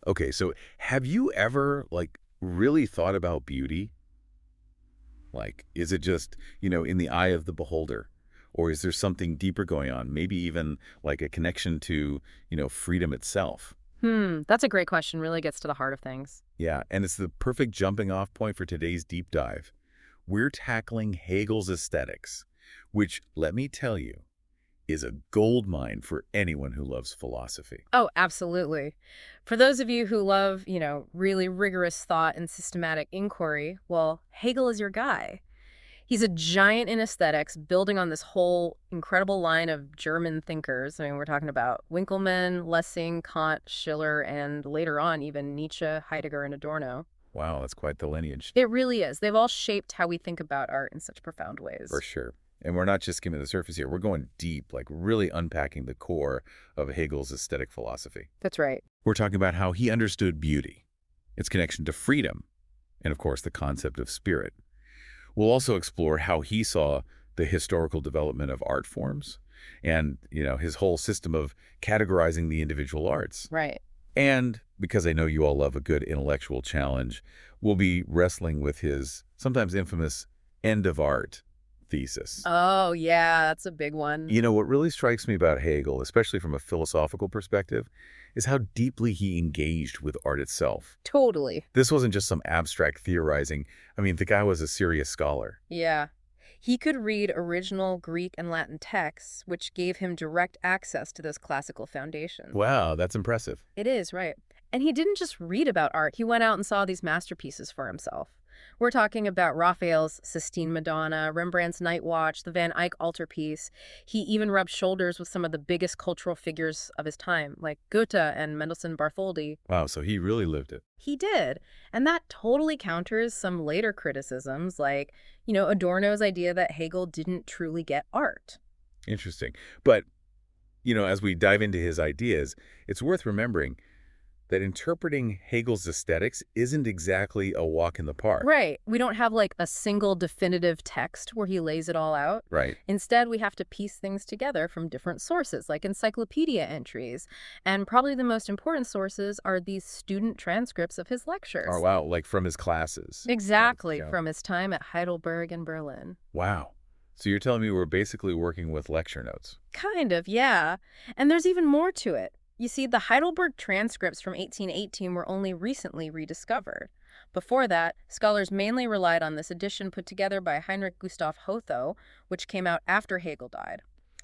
Okay, so have you ever, really thought about beauty? Like, is it just, in the eye of the beholder? Or is there something deeper going on? Maybe even like a connection to, freedom itself? That's a great question. Really gets to the heart of things. Yeah, and it's the perfect jumping off point for today's deep dive. We're tackling Hegel's aesthetics, which, let me tell you, is a gold mine for anyone who loves philosophy. Oh, absolutely. For those of you who love, really rigorous thought and systematic inquiry, well, Hegel is your guy. He's a giant in aesthetics, building on this whole incredible line of German thinkers. I mean, we're talking about Winckelmann, Lessing, Kant, Schiller, and later on, even Nietzsche, Heidegger, and Adorno. Wow, that's quite the lineage. It really is. They've all shaped how we think about art in such profound For ways. sure. And we're not just skimming the surface here. We're going deep, like really unpacking the core of Hegel's aesthetic philosophy. That's right. We're talking about how he understood beauty, its connection to freedom, and of course, the concept of spirit. We'll also explore how he saw the historical development of art forms and, his whole system of categorizing the individual arts. Right. And because I know you all love a good intellectual challenge, we'll be wrestling with his sometimes infamous end of art thesis. Oh, yeah, that's a big one. What really strikes me about Hegel, especially from a philosophical perspective, is how deeply he engaged with art itself. Totally. This wasn't just some abstract theorizing. I mean, the guy was a serious scholar. Yeah. He could read original Greek and Latin texts, which gave him direct access to those classical foundations. Wow, that's impressive. It is, right. And he didn't just read about art, he went out and saw these masterpieces for himself. We're talking about Raphael's Sistine Madonna, Rembrandt's Night Watch, the Van Eyck altarpiece. He even rubbed shoulders with some of the biggest cultural figures of his time, like Goethe and Mendelssohn Bartholdy. Wow, so he really lived it. He did. And that totally counters some later criticisms, like, Adorno's idea that Hegel didn't truly get art. Interesting. But, as we dive into his ideas, it's worth remembering that interpreting Hegel's aesthetics isn't exactly a walk in the park. Right. We don't have like a single definitive text where he lays it all out. Right. Instead, we have to piece things together from different sources, like encyclopedia entries. And probably the most important sources are these student transcripts of his lectures. Oh, wow, like from his classes. Exactly, Yeah. from his time at Heidelberg and Berlin. Wow. So you're telling me we're basically working with lecture notes. Kind of, yeah. And there's even more to it. You see, the Heidelberg transcripts from 1818 were only recently rediscovered. Before that, scholars mainly relied on this edition put together by Heinrich Gustav Hotho, which came out after Hegel died.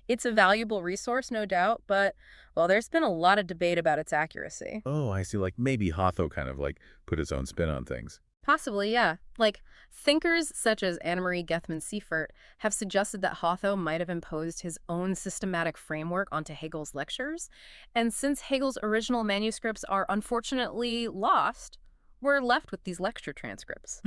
It's a valuable resource, no doubt, but, well, there's been a lot of debate about its accuracy. Oh, I see. Like maybe Hotho kind of put his own spin on things. Possibly, yeah. Like, thinkers such as Annemarie Gethman-Seifert have suggested that Hotho might have imposed his own systematic framework onto Hegel's lectures. And since Hegel's original manuscripts are unfortunately lost, we're left with these lecture transcripts.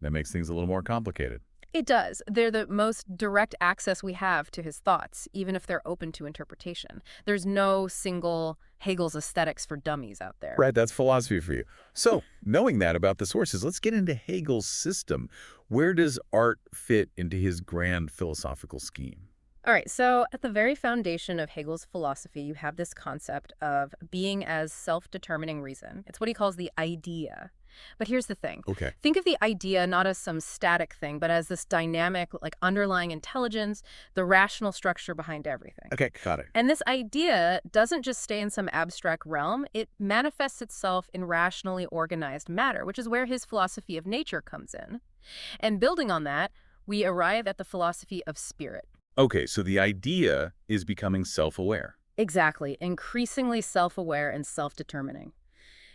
That makes things a little more complicated. It does. They're the most direct access we have to his thoughts, even if they're open to interpretation. There's no single Hegel's aesthetics for dummies out there. Right, that's philosophy for you. So, knowing that about the sources, let's get into Hegel's system. Where does art fit into his grand philosophical scheme? All right, so at the very foundation of Hegel's philosophy, you have this concept of being as self-determining reason. It's what he calls the idea. But here's the thing. Okay. Think of the idea not as some static thing, but as this dynamic, like underlying intelligence, the rational structure behind everything. Okay, got it. And this idea doesn't just stay in some abstract realm. It manifests itself in rationally organized matter, which is where his philosophy of nature comes in. And building on that, we arrive at the philosophy of spirit. Okay, so the idea is becoming self-aware. Exactly, increasingly self-aware and self-determining.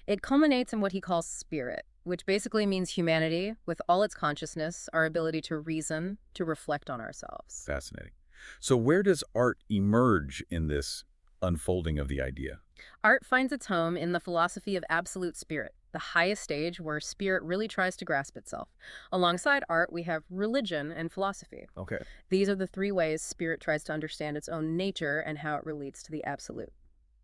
It culminates in what he calls spirit, which basically means humanity with all its consciousness, our ability to reason, to reflect on ourselves. Fascinating. So where does art emerge in this unfolding of the idea? Art finds its home in the philosophy of absolute spirit, the highest stage where spirit really tries to grasp itself. Alongside art, we have religion and philosophy. Okay. These are the three ways spirit tries to understand its own nature and how it relates to the absolute.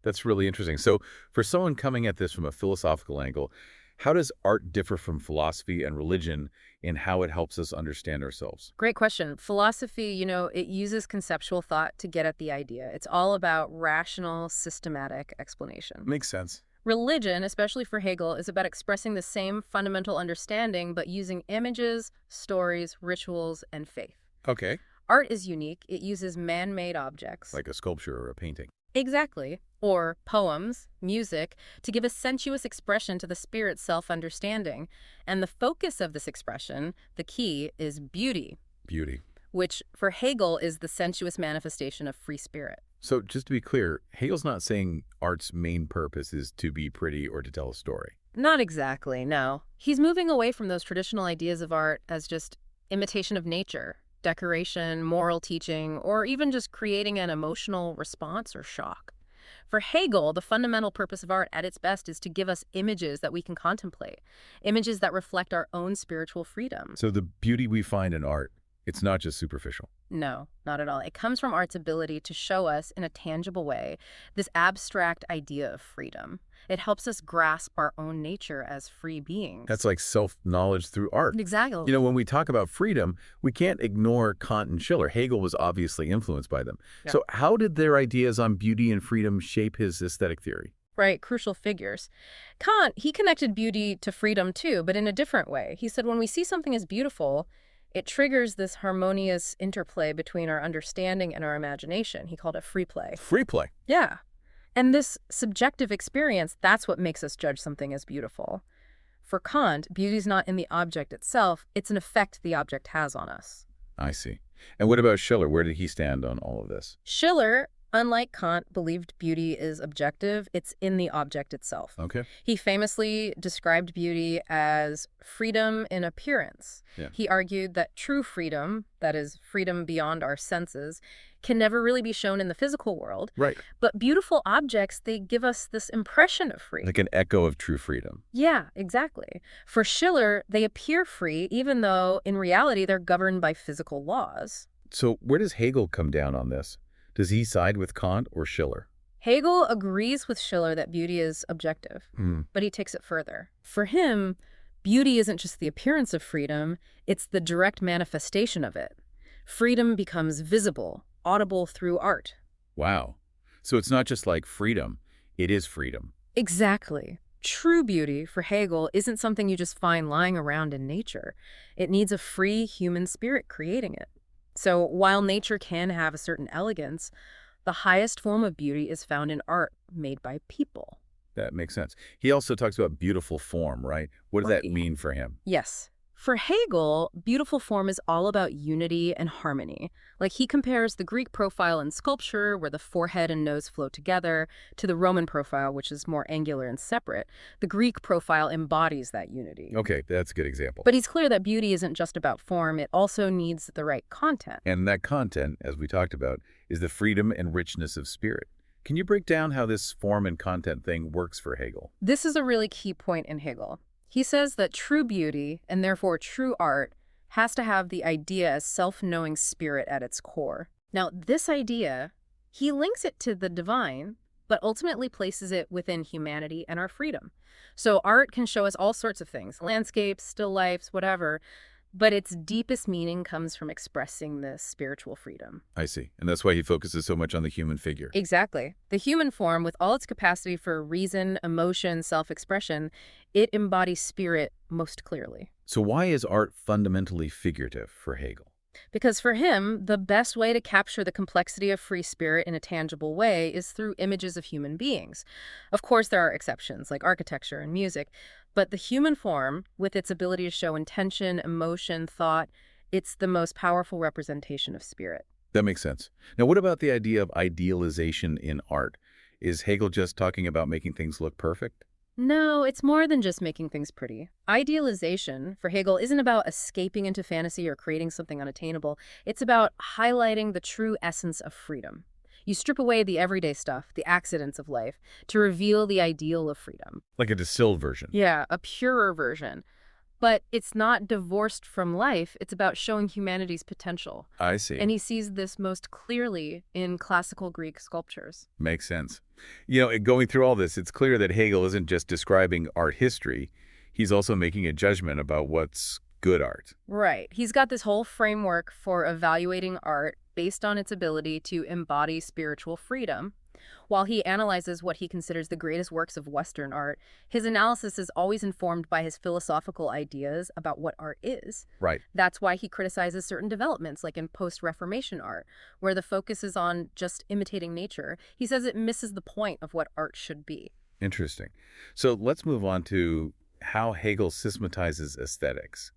That's really interesting. So for someone coming at this from a philosophical angle, how does art differ from philosophy and religion in how it helps us understand ourselves? Great question. Philosophy, it uses conceptual thought to get at the idea. It's all about rational, systematic explanation. Makes sense. Religion, especially for Hegel, is about expressing the same fundamental understanding but using images, stories, rituals, and faith. Okay. Art is unique. It uses man-made objects. Like a sculpture or a painting. Exactly. Or poems, music, to give a sensuous expression to the spirit's self-understanding. And the focus of this expression, the key, is beauty, Beauty. which for Hegel is the sensuous manifestation of free spirit. So just to be clear, Hegel's not saying art's main purpose is to be pretty or to tell a story. Not exactly, no. He's moving away from those traditional ideas of art as just imitation of nature, decoration, moral teaching, or even just creating an emotional response or shock. For Hegel, the fundamental purpose of art at its best is to give us images that we can contemplate, images that reflect our own spiritual freedom. So the beauty we find in art, it's not just superficial. No, not at all. It comes from art's ability to show us in a tangible way this abstract idea of freedom. It helps us grasp our own nature as free beings. That's like self-knowledge through art. Exactly. You know, when we talk about freedom, we can't ignore Kant and Schiller. Hegel was obviously influenced by them. Yeah. So how did their ideas on beauty and freedom shape his aesthetic theory? Right, crucial figures. Kant, he connected beauty to freedom too, but in a different way. He said when we see something as beautiful, it triggers this harmonious interplay between our understanding and our imagination. He called it free play. Free play. Yeah. And this subjective experience, that's what makes us judge something as beautiful. For Kant, beauty's not in the object itself, it's an effect the object has on us. I see. And what about Schiller? Where did he stand on all of this? Schiller, unlike Kant, believed beauty is objective, it's in the object itself. Okay. He famously described beauty as freedom in appearance. Yeah. He argued that true freedom, that is, freedom beyond our senses, can never really be shown in the physical world. Right. But beautiful objects, they give us this impression of freedom. Like an echo of true freedom. Yeah, exactly. For Schiller, they appear free, even though in reality they're governed by physical laws. So where does Hegel come down on this? Does he side with Kant or Schiller? Hegel agrees with Schiller that beauty is objective, but he takes it further. For him, beauty isn't just the appearance of freedom, it's the direct manifestation of it. Freedom becomes visible, audible through art. Wow. So it's not just like freedom, it is freedom. Exactly. True beauty, for Hegel, isn't something you just find lying around in nature. It needs a free human spirit creating it. So while nature can have a certain elegance, the highest form of beauty is found in art made by people. That makes sense. He also talks about beautiful form, right? What does that Right. mean for him? Yes. For Hegel, beautiful form is all about unity and harmony. Like he compares the Greek profile in sculpture, where the forehead and nose flow together, to the Roman profile, which is more angular and separate. The Greek profile embodies that unity. Okay, that's a good example. But he's clear that beauty isn't just about form, it also needs the right content. And that content, as we talked about, is the freedom and richness of spirit. Can you break down how this form and content thing works for Hegel? This is a really key point in Hegel. He says that true beauty, and therefore true art, has to have the idea as self-knowing spirit at its core. Now, this idea, he links it to the divine, but ultimately places it within humanity and our freedom. So art can show us all sorts of things, landscapes, still lifes, whatever, but its deepest meaning comes from expressing this spiritual freedom. I see. And that's why he focuses so much on the human figure. Exactly. The human form, with all its capacity for reason, emotion, self-expression, it embodies spirit most clearly. So why is art fundamentally figurative for Hegel? Because for him, the best way to capture the complexity of free spirit in a tangible way is through images of human beings. Of course, there are exceptions, like architecture and music, but the human form, with its ability to show intention, emotion, thought, it's the most powerful representation of spirit. That makes sense. Now, what about the idea of idealization in art? Is Hegel just talking about making things look perfect? No, it's more than just making things pretty. Idealization, for Hegel, isn't about escaping into fantasy or creating something unattainable. It's about highlighting the true essence of freedom. You strip away the everyday stuff, the accidents of life, to reveal the ideal of freedom. Like a distilled version. Yeah, a purer version. But it's not divorced from life. It's about showing humanity's potential. I see. And he sees this most clearly in classical Greek sculptures. Makes sense. You know, going through all this, it's clear that Hegel isn't just describing art history. He's also making a judgment about what's good art. Right. He's got this whole framework for evaluating art based on its ability to embody spiritual freedom. While he analyzes what he considers the greatest works of Western art, his analysis is always informed by his philosophical ideas about what art is. Right. That's why he criticizes certain developments, like in post-Reformation art, where the focus is on just imitating nature. He says it misses the point of what art should be. Interesting. So let's move on to how Hegel systematizes aesthetics.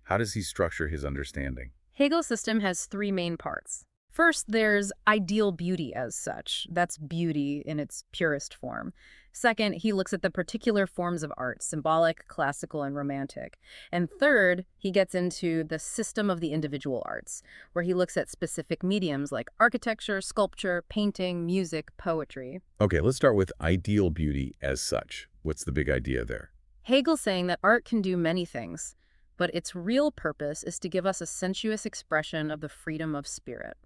How does he structure his understanding? Hegel's system has three main parts. First, there's ideal beauty as such. That's beauty in its purest form. Second, he looks at the particular forms of art, symbolic, classical, and romantic. And third, he gets into the system of the individual arts, where he looks at specific mediums like architecture, sculpture, painting, music, poetry. Okay, let's start with ideal beauty as such. What's the big idea there? Hegel's saying that art can do many things, but its real purpose is to give us a sensuous expression of the freedom of spirit.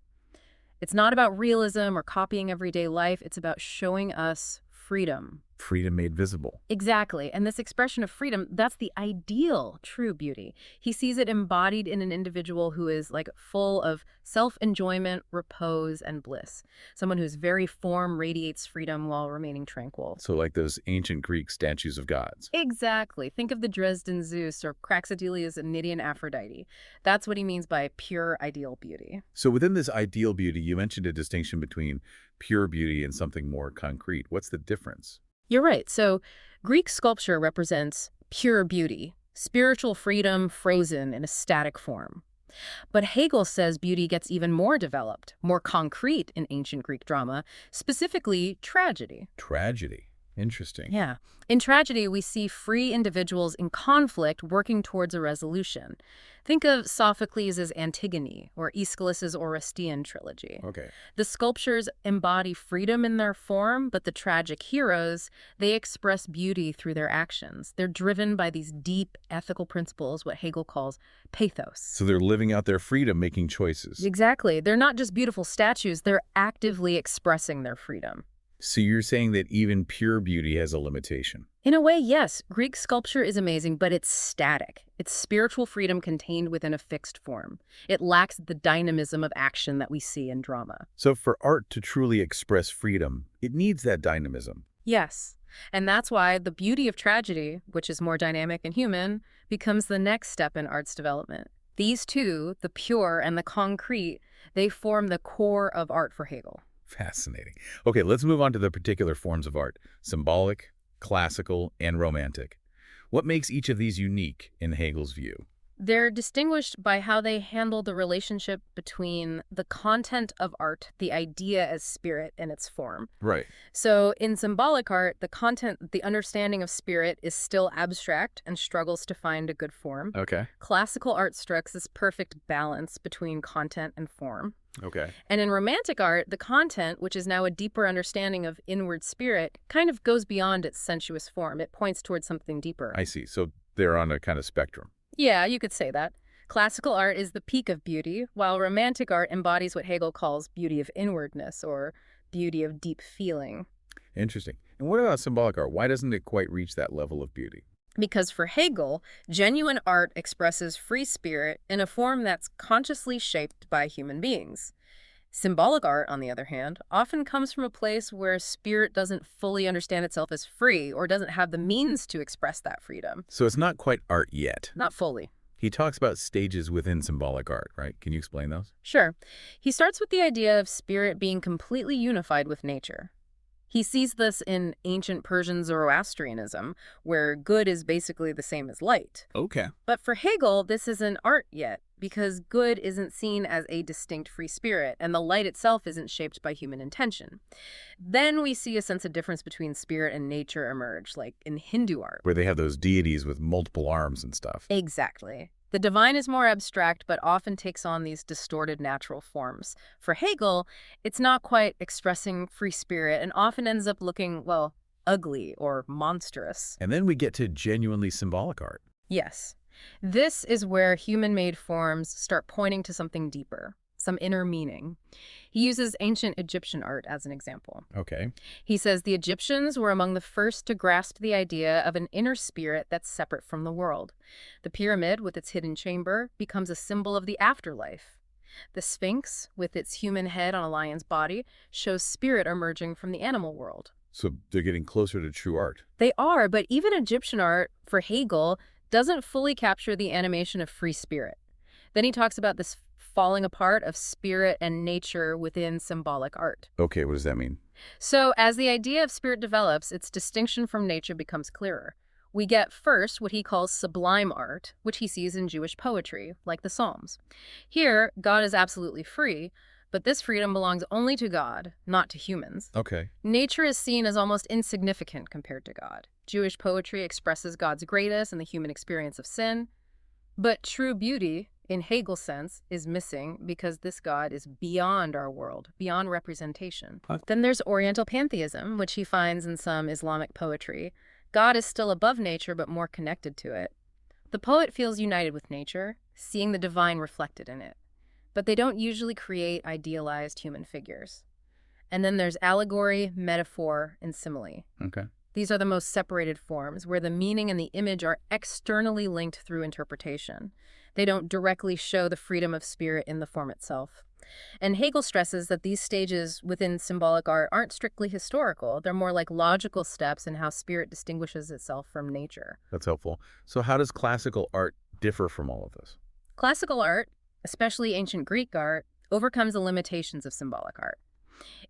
It's not about realism or copying everyday life. It's about showing us freedom. Freedom made visible. Exactly. And this expression of freedom, that's the ideal true beauty. He sees it embodied in an individual who is like full of self-enjoyment, repose, and bliss. Someone whose very form radiates freedom while remaining tranquil. So like those ancient Greek statues of gods. Exactly. Think of the Dresden Zeus or Praxedelia's Cnidian Aphrodite. That's what he means by pure ideal beauty. So within this ideal beauty, you mentioned a distinction between pure beauty and something more concrete. What's the difference? You're right. So Greek sculpture represents pure beauty, spiritual freedom frozen in a static form. But Hegel says beauty gets even more developed, more concrete in ancient Greek drama, specifically tragedy. Tragedy. Interesting. Yeah. In tragedy, we see free individuals in conflict working towards a resolution. Think of Sophocles' Antigone or Aeschylus's Oresteia trilogy. Okay. The sculptures embody freedom in their form, but the tragic heroes, they express beauty through their actions. They're driven by these deep ethical principles, what Hegel calls pathos. So they're living out their freedom, making choices. Exactly. They're not just beautiful statues, they're actively expressing their freedom. So you're saying that even pure beauty has a limitation. In a way, yes. Greek sculpture is amazing, but it's static. It's spiritual freedom contained within a fixed form. It lacks the dynamism of action that we see in drama. So for art to truly express freedom, it needs that dynamism. Yes. And that's why the beauty of tragedy, which is more dynamic and human, becomes the next step in art's development. These two, the pure and the concrete, they form the core of art for Hegel. Fascinating. Okay, let's move on to the particular forms of art: symbolic, classical, and romantic. What makes each of these unique in Hegel's view? They're distinguished by how they handle the relationship between the content of art, the idea as spirit and its form. Right. So in symbolic art, the content, the understanding of spirit is still abstract and struggles to find a good form. Okay. Classical art strikes this perfect balance between content and form. Okay. And in romantic art, the content, which is now a deeper understanding of inward spirit, kind of goes beyond its sensuous form. It points towards something deeper. I see. So they're on a kind of spectrum. Yeah, you could say that. Classical art is the peak of beauty, while romantic art embodies what Hegel calls beauty of inwardness or beauty of deep feeling. Interesting. And what about symbolic art? Why doesn't it quite reach that level of beauty? Because for Hegel, genuine art expresses free spirit in a form that's consciously shaped by human beings. Symbolic art, on the other hand, often comes from a place where spirit doesn't fully understand itself as free or doesn't have the means to express that freedom. So it's not quite art yet. Not fully. He talks about stages within symbolic art, right? Can you explain those? Sure. He starts with the idea of spirit being completely unified with nature. He sees this in ancient Persian Zoroastrianism, where good is basically the same as light. Okay. But for Hegel, this isn't art yet, because good isn't seen as a distinct free spirit, and the light itself isn't shaped by human intention. Then we see a sense of difference between spirit and nature emerge, like in Hindu art. Where they have those deities with multiple arms and stuff. Exactly. The divine is more abstract, but often takes on these distorted natural forms. For Hegel, it's not quite expressing free spirit and often ends up looking, well, ugly or monstrous. And then we get to genuinely symbolic art. Yes. This is where human-made forms start pointing to something deeper, some inner meaning. He uses ancient Egyptian art as an example. Okay. He says the Egyptians were among the first to grasp the idea of an inner spirit that's separate from the world. The pyramid, with its hidden chamber, becomes a symbol of the afterlife. The Sphinx, with its human head on a lion's body, shows spirit emerging from the animal world. So they're getting closer to true art. They are, but even Egyptian art, for Hegel, doesn't fully capture the animation of free spirit. Then he talks about this falling apart of spirit and nature within symbolic art. Okay, what does that mean? So, as the idea of spirit develops, its distinction from nature becomes clearer. We get first what he calls sublime art, which he sees in Jewish poetry, like the Psalms. Here, God is absolutely free, but this freedom belongs only to God, not to humans. Okay. Nature is seen as almost insignificant compared to God. Jewish poetry expresses God's greatness and the human experience of sin. But true beauty, in Hegel's sense, is missing because this God is beyond our world, beyond representation. Then there's Oriental pantheism, which he finds in some Islamic poetry. God is still above nature, but more connected to it. The poet feels united with nature, seeing the divine reflected in it. But they don't usually create idealized human figures. And then there's allegory, metaphor, and simile. Okay. These are the most separated forms, where the meaning and the image are externally linked through interpretation. They don't directly show the freedom of spirit in the form itself. And Hegel stresses that these stages within symbolic art aren't strictly historical. They're more like logical steps in how spirit distinguishes itself from nature. That's helpful. So how does classical art differ from all of this? Classical art, especially ancient Greek art, overcomes the limitations of symbolic art.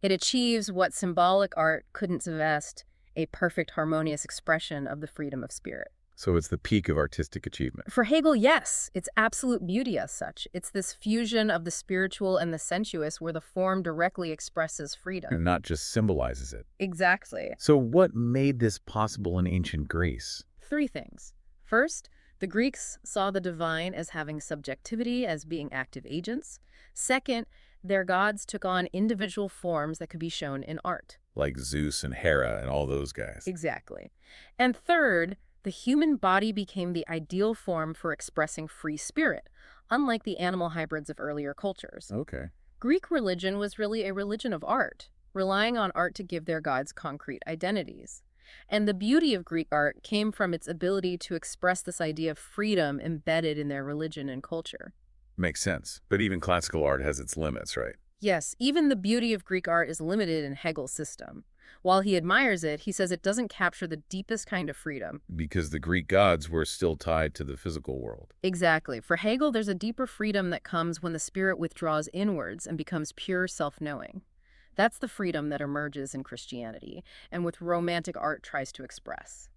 It achieves what symbolic art couldn't suggest, a perfect harmonious expression of the freedom of spirit. So it's the peak of artistic achievement. For Hegel, yes, it's absolute beauty as such. It's this fusion of the spiritual and the sensuous where the form directly expresses freedom. And not just symbolizes it. Exactly. So what made this possible in ancient Greece? 3 things. First, the Greeks saw the divine as having subjectivity, as being active agents. Second, their gods took on individual forms that could be shown in art. Like Zeus and Hera and all those guys. Exactly. And third, the human body became the ideal form for expressing free spirit, unlike the animal hybrids of earlier cultures. Okay. Greek religion was really a religion of art, relying on art to give their gods concrete identities. And the beauty of Greek art came from its ability to express this idea of freedom embedded in their religion and culture. Makes sense. But even classical art has its limits, right? Yes, even the beauty of Greek art is limited in Hegel's system. While he admires it, he says it doesn't capture the deepest kind of freedom. Because the Greek gods were still tied to the physical world. Exactly. For Hegel, there's a deeper freedom that comes when the spirit withdraws inwards and becomes pure self-knowing. That's the freedom that emerges in Christianity, and with romantic art tries to express.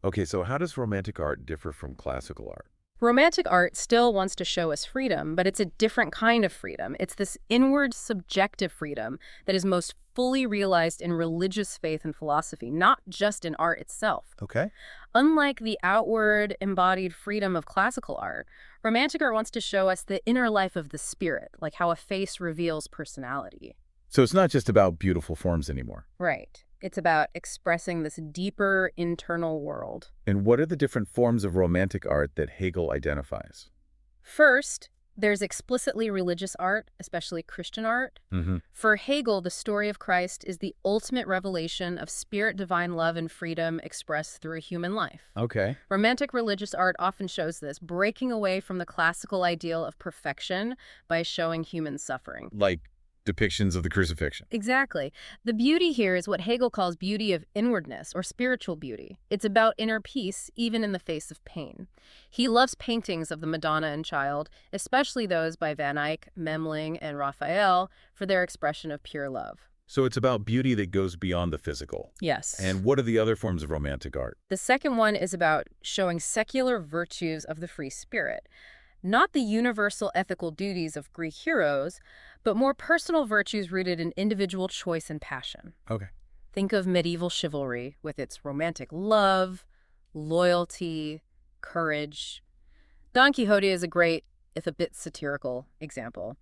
Okay, so how does romantic art differ from classical art? Romantic art still wants to show us freedom, but it's a different kind of freedom. It's this inward, subjective freedom that is most fully realized in religious faith and philosophy, not just in art itself. Okay. Unlike the outward, embodied freedom of classical art, romantic art wants to show us the inner life of the spirit, like how a face reveals personality. So it's not just about beautiful forms anymore. Right. It's about expressing this deeper internal world. And what are the different forms of romantic art that Hegel identifies? First, there's explicitly religious art, especially Christian art. For Hegel, the story of Christ is the ultimate revelation of spirit-divine love and freedom expressed through a human life. Okay. Romantic religious art often shows this, breaking away from the classical ideal of perfection by showing human suffering. Like depictions of the crucifixion. Exactly. The beauty here is what Hegel calls beauty of inwardness, or spiritual beauty. It's about inner peace, even in the face of pain. He loves paintings of the Madonna and Child, especially those by Van Eyck, Memling, and Raphael, for their expression of pure love. So it's about beauty that goes beyond the physical. Yes. And what are the other forms of romantic art? The second one is about showing secular virtues of the free spirit. Not the universal ethical duties of Greek heroes, but more personal virtues rooted in individual choice and passion. Okay. Think of medieval chivalry with its romantic love, loyalty, courage. Don Quixote is a great, if a bit satirical, example.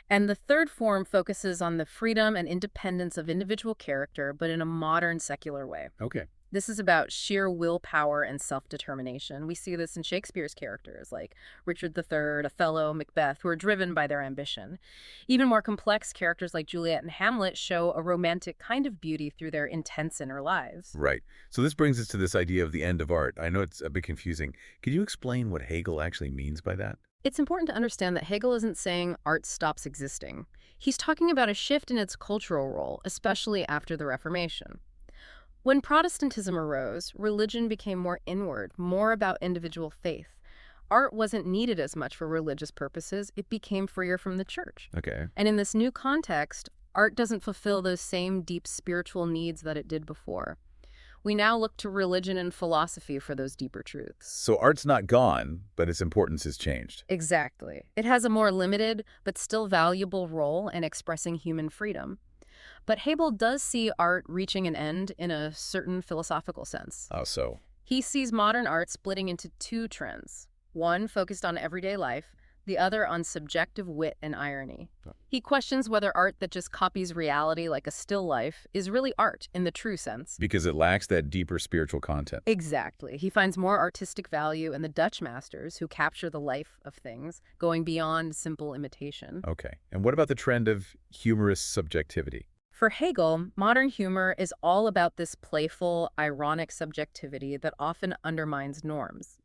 And the third form focuses on the freedom and independence of individual character, but in a modern, secular way. Okay. This is about sheer willpower and self-determination. We see this in Shakespeare's characters like Richard III, Othello, Macbeth, who are driven by their ambition. Even more complex characters like Juliet and Hamlet show a romantic kind of beauty through their intense inner lives. Right. So this brings us to this idea of the end of art. I know it's a bit confusing. Could you explain what Hegel actually means by that? It's important to understand that Hegel isn't saying art stops existing. He's talking about a shift in its cultural role, especially after the Reformation. When Protestantism arose, religion became more inward, more about individual faith. Art wasn't needed as much for religious purposes, it became freer from the church. Okay. And in this new context, art doesn't fulfill those same deep spiritual needs that it did before. We now look to religion and philosophy for those deeper truths. So art's not gone, but its importance has changed. Exactly. It has a more limited, but still valuable role in expressing human freedom. But Hegel does see art reaching an end in a certain philosophical sense. Oh, so. He sees modern art splitting into two trends, one focused on everyday life, the other on subjective wit and irony. He questions whether art that just copies reality like a still life is really art in the true sense. Because it lacks that deeper spiritual content. Exactly. He finds more artistic value in the Dutch masters who capture the life of things, going beyond simple imitation. Okay. And what about the trend of humorous subjectivity? For Hegel, modern humor is all about this playful, ironic subjectivity that often undermines norms.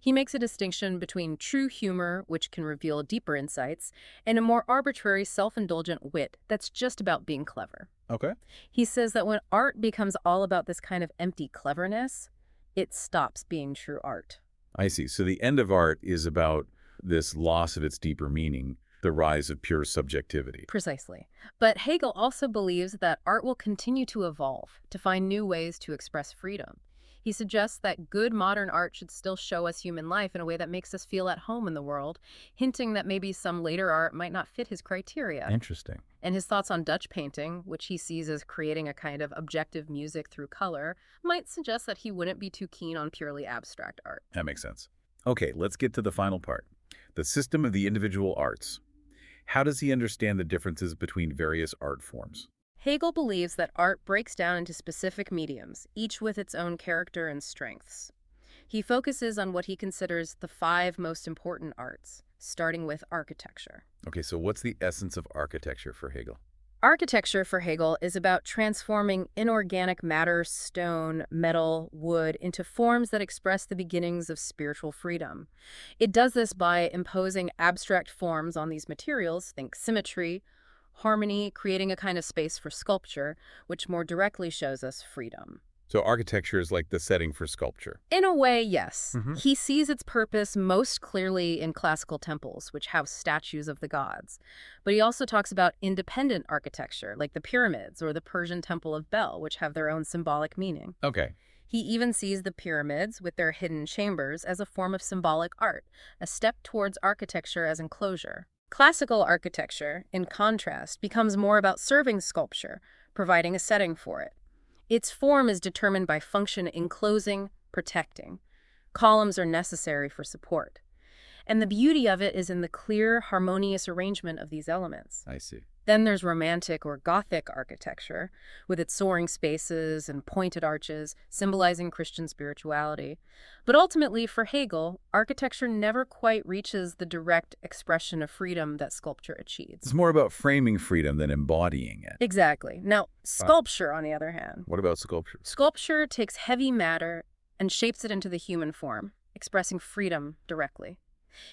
He makes a distinction between true humor, which can reveal deeper insights, and a more arbitrary, self-indulgent wit that's just about being clever. Okay. He says that when art becomes all about this kind of empty cleverness, it stops being true art. I see. So the end of art is about this loss of its deeper meaning, the rise of pure subjectivity. Precisely. But Hegel also believes that art will continue to evolve, to find new ways to express freedom. He suggests that good modern art should still show us human life in a way that makes us feel at home in the world, hinting that maybe some later art might not fit his criteria. Interesting. And his thoughts on Dutch painting, which he sees as creating a kind of objective music through color, might suggest that he wouldn't be too keen on purely abstract art. That makes sense. Okay, let's get to the final part. The system of the individual arts. How does he understand the differences between various art forms? Hegel believes that art breaks down into specific mediums, each with its own character and strengths. He focuses on what he considers the 5 most important arts, starting with architecture. Okay, so what's the essence of architecture for Hegel? Architecture for Hegel is about transforming inorganic matter, stone, metal, wood, into forms that express the beginnings of spiritual freedom. It does this by imposing abstract forms on these materials, think symmetry, harmony, creating a kind of space for sculpture, which more directly shows us freedom. So architecture is like the setting for sculpture. In a way, yes. Mhm. He sees its purpose most clearly in classical temples, which house statues of the gods. But he also talks about independent architecture, like the pyramids or the Persian Temple of Bel, which have their own symbolic meaning. Okay. He even sees the pyramids, with their hidden chambers, as a form of symbolic art, a step towards architecture as enclosure. Classical architecture, in contrast, becomes more about serving sculpture, providing a setting for it. Its form is determined by function enclosing, protecting. Columns are necessary for support. And the beauty of it is in the clear, harmonious arrangement of these elements. I see. Then there's Romantic or Gothic architecture, with its soaring spaces and pointed arches, symbolizing Christian spirituality. But ultimately, for Hegel, architecture never quite reaches the direct expression of freedom that sculpture achieves. It's more about framing freedom than embodying it. Exactly. Now, sculpture, on the other hand. What about sculpture? Sculpture takes heavy matter and shapes it into the human form, expressing freedom directly.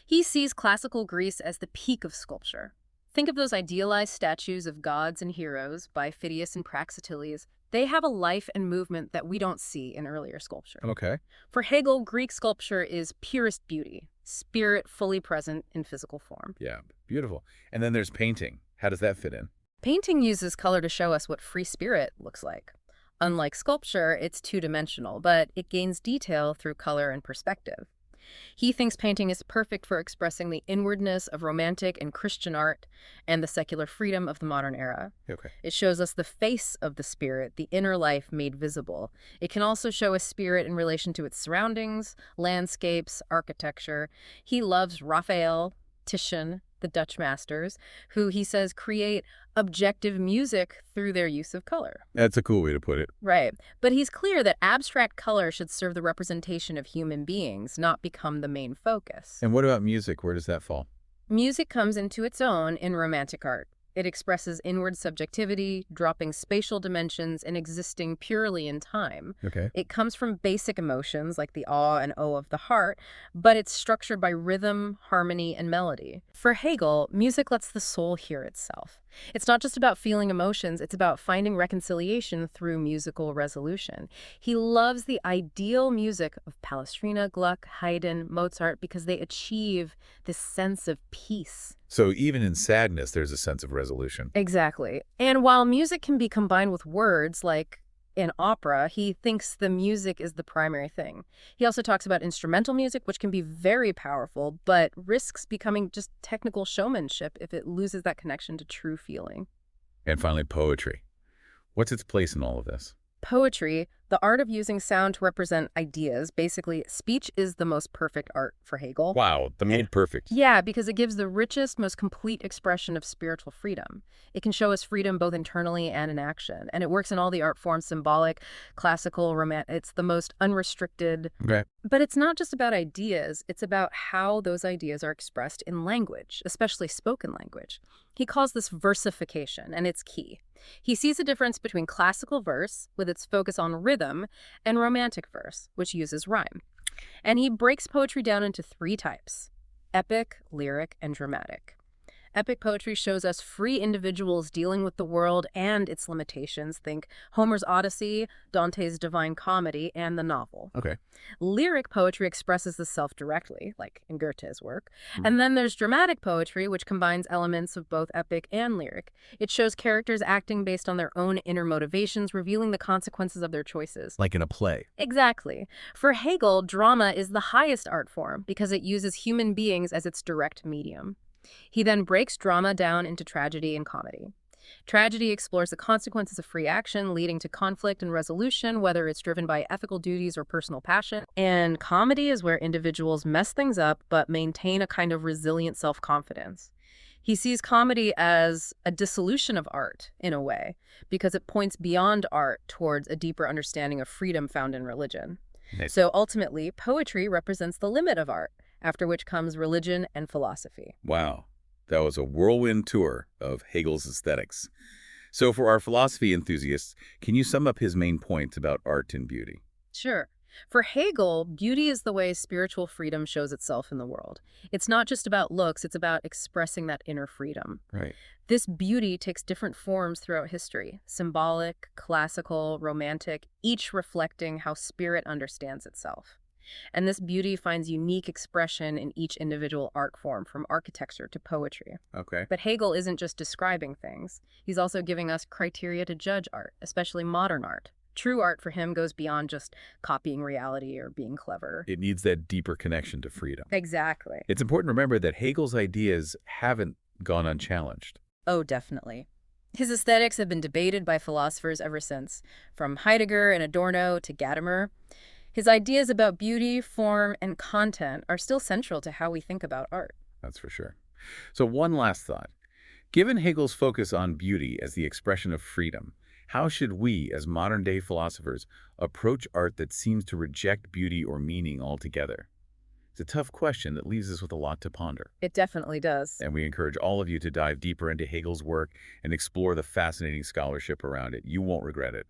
He sees classical Greece as the peak of sculpture. Think of those idealized statues of gods and heroes by Phidias and Praxiteles. They have a life and movement that we don't see in earlier sculpture. Okay. For Hegel, Greek sculpture is purest beauty, spirit fully present in physical form. Yeah, beautiful. And then there's painting. How does that fit in? Painting uses color to show us what free spirit looks like. Unlike sculpture, it's two-dimensional, but it gains detail through color and perspective. He thinks painting is perfect for expressing the inwardness of Romantic and Christian art and the secular freedom of the modern era. Okay. It shows us the face of the spirit, the inner life made visible. It can also show a spirit in relation to its surroundings, landscapes, architecture. He loves Raphael, Titian, the Dutch masters, who he says create objective music through their use of color. That's a cool way to put it. Right. But he's clear that abstract color should serve the representation of human beings, not become the main focus. And what about music? Where does that fall? Music comes into its own in Romantic art. It expresses inward subjectivity, dropping spatial dimensions and existing purely in time. Okay. It comes from basic emotions like the awe and o of the heart, but it's structured by rhythm, harmony, and melody. For Hegel, music lets the soul hear itself. It's not just about feeling emotions, it's about finding reconciliation through musical resolution. He loves the ideal music of Palestrina, Gluck, Haydn, Mozart because they achieve this sense of peace. So even in sadness, there's a sense of resolution. Exactly. And while music can be combined with words, like in opera, he thinks the music is the primary thing. He also talks about instrumental music, which can be very powerful, but risks becoming just technical showmanship if it loses that connection to true feeling. And finally, poetry. What's its place in all of this? Poetry, the art of using sound to represent ideas, basically, speech is the most perfect art for Hegel. Wow, the made perfect. Yeah, because it gives the richest, most complete expression of spiritual freedom. It can show us freedom both internally and in action, and it works in all the art forms, symbolic, classical, romantic. It's the most unrestricted. Okay. But it's not just about ideas, it's about how those ideas are expressed in language, especially spoken language. He calls this versification, and it's key. He sees a difference between classical verse, with its focus on rhythm, and romantic verse, which uses rhyme. And he breaks poetry down into three types: epic, lyric, and dramatic. Epic poetry shows us free individuals dealing with the world and its limitations. Think Homer's Odyssey, Dante's Divine Comedy, and the novel. Okay. Lyric poetry expresses the self directly, like in Goethe's work. And then there's dramatic poetry, which combines elements of both epic and lyric. It shows characters acting based on their own inner motivations, revealing the consequences of their choices. Like in a play. Exactly. For Hegel, drama is the highest art form because it uses human beings as its direct medium. He then breaks drama down into tragedy and comedy. Tragedy explores the consequences of free action, leading to conflict and resolution, whether it's driven by ethical duties or personal passion. And comedy is where individuals mess things up but maintain a kind of resilient self-confidence. He sees comedy as a dissolution of art, in a way, because it points beyond art towards a deeper understanding of freedom found in religion. Nice. So ultimately, poetry represents the limit of art, after which comes religion and philosophy. Wow. That was a whirlwind tour of Hegel's aesthetics. So for our philosophy enthusiasts, can you sum up his main points about art and beauty? Sure. For Hegel, beauty is the way spiritual freedom shows itself in the world. It's not just about looks, it's about expressing that inner freedom. Right. This beauty takes different forms throughout history: symbolic, classical, romantic, each reflecting how spirit understands itself. And this beauty finds unique expression in each individual art form, from architecture to poetry. Okay. But Hegel isn't just describing things. He's also giving us criteria to judge art, especially modern art. True art for him goes beyond just copying reality or being clever. It needs that deeper connection to freedom. Exactly. It's important to remember that Hegel's ideas haven't gone unchallenged. Oh, definitely. His aesthetics have been debated by philosophers ever since, from Heidegger and Adorno to Gadamer. His ideas about beauty, form, and content are still central to how we think about art. That's for sure. So one last thought. Given Hegel's focus on beauty as the expression of freedom, how should we, as modern-day philosophers, approach art that seems to reject beauty or meaning altogether? It's a tough question that leaves us with a lot to ponder. It definitely does. And we encourage all of you to dive deeper into Hegel's work and explore the fascinating scholarship around it. You won't regret it.